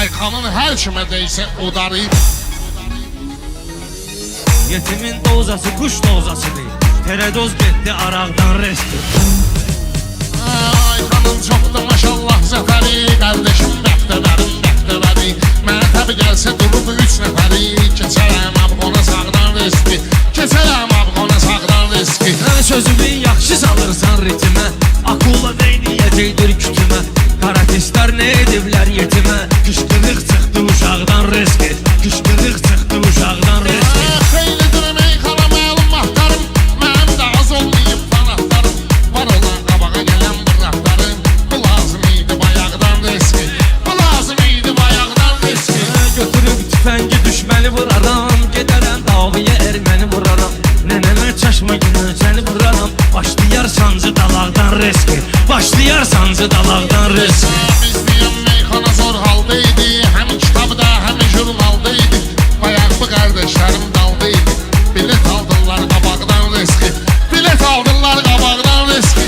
Ayxanın hər kimə deysə udarı. Yetimin dozası kuş dozasıdır. Teredoz getdi araqdan resti. Ayxanın çoxdur maşallah zəfəri. Qardeşim bəxtəbərim bəxtəbəri. Mənə təbi gəlsə durub 3 nəfəri. Keçərəm abqona sağdan riski. Keçərəm abqona sağdan riski. Sözümü yaxşı salırsan ritmə. Akulla deyniyəcəkdir kütümə. Karatistlər nə ediblər yetimə. Qışqırıq çıxdı uşaqdan riski. Qışqırıq çıxdı uşaqdan riski. Xeylidir meyxana məlum mahtarım. Mənim də az olmayıb fanatlarım. Var olan qabağa gələn bıraqlarım. Bu lazım idi bayaqdan riski. Bu lazım idi bayaqdan riski. Götürüb tüfəngi düşməni vuraram. Gedərəm daviyə erməni vuraram. Nənələr çaşma günü səni vuraram. Başlayar sancı dalaqdan riski. Başlayar sancı dalaqdan riski. Biz deyəm meyxana zor haldaydı. Həm kitabda həm jurnaldaydı. Bayaq bu qardeşlərim daldaydı. Bilet aldılar qabaqdan riski. Bilet aldılar qabaqdan riski.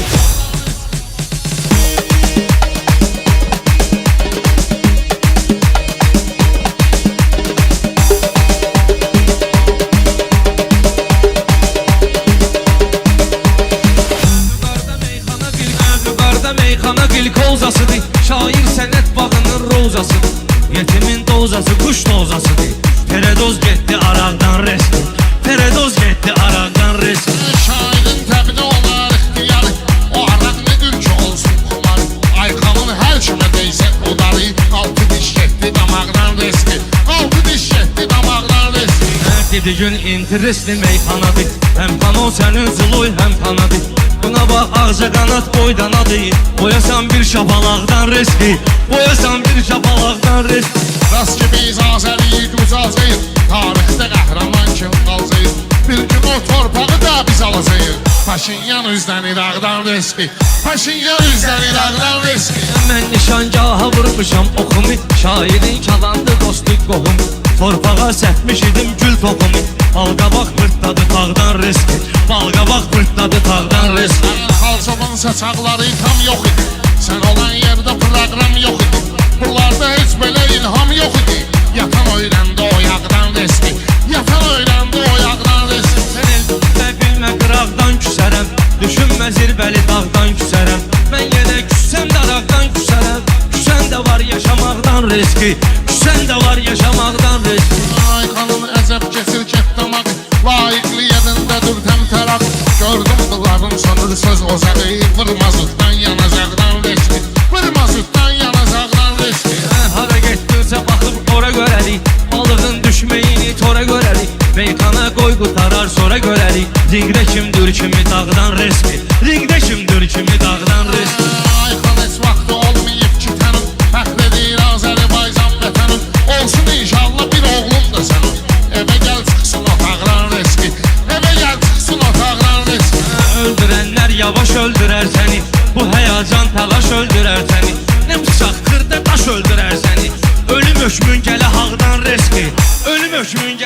Meyxana gül kozasıdır. Şair sənət bağının rozasıdır. Yetimin dozası kuş dozasıdır. Teredoz getdi araqdan resti. Teredoz getdi araqdan resti. Şairin təbini olar ixtiyarı. O araq nedir ki olsun kumar. Ayxanın hər kimə deysə udarı. 6 diş getdi damaqdan riski. 6 diş getdi damaqdan riski. Dedi gün interesli meyxanadır. Həm pano sənin zuluy həm panadır. Buna bax ağca qanat boydanadır. Boyasan bir şapalaqdan riski. Boyasan bir şapalaqdan riski. Rast ki biz Azəriyik ucacıyıq. Tarixdə qəhrəman kim qalacaq. Bir gün o torpağı da biz alacağıq. Paşinyan üzdən İraqdan riski. Paşinyan üzdən İraqdan riski. Mən nişangaha vurmuşam oxumu. Şairin kalandı dostu qohum. Torpağa sətmiş idim gül topumu. Balqabaq pırtladı tağdan riski. Balqabaq pırtladı tağdan riski. Xalçoban saçaqları tam yox idi. Sən olan yerdə proqram yox idi. Bunlarda heç belə ilham yox idi. Yatan öyrəndi o yağdan riski. Yatan öyrəndi o yağdan riski. Sən elbə bilmə qıraqdan küsərəm. Düşünmə zirbəli dağdan küsərəm. Mən yenə küssəm daraqdan küsərəm. Küsən də var yaşamaqdan riski. Küsən də var yaşamaqdan riski. Ayxanın əzəb keçir kətdamaq. Layiqli yerində dur təmtəraq. Gördüm bunların sanır söz ozağı. Vırmazıqdan yanacaqdan riski. Vırmazıqdan yanacaqdan riski. Hara getdinsə baxıb ora görərik. Balığın düşməyini tora görərik. Meyxana qoy qutarar sonra görərik. Ringdə kimdir kimi dağdan riski. Ringdə kimdir kimi dağdan riski. Ayxan heç vaxtı olmayıb ki tənim. Fəxr edir Azərbaycan vətənim. Olsun inşallah bir oğlum da sənin. Evə gəl çıxsın otaqdan riski. Evə gəl çıxsın otaqdan riski. Öldürənlər yavaş öldürər səni. Bu həyacan təlaş öldürər səni. Nə bıçaq xırda daş öldürər səni. Ölüm hökmün gələ haqdan riski. Ölüm hökmün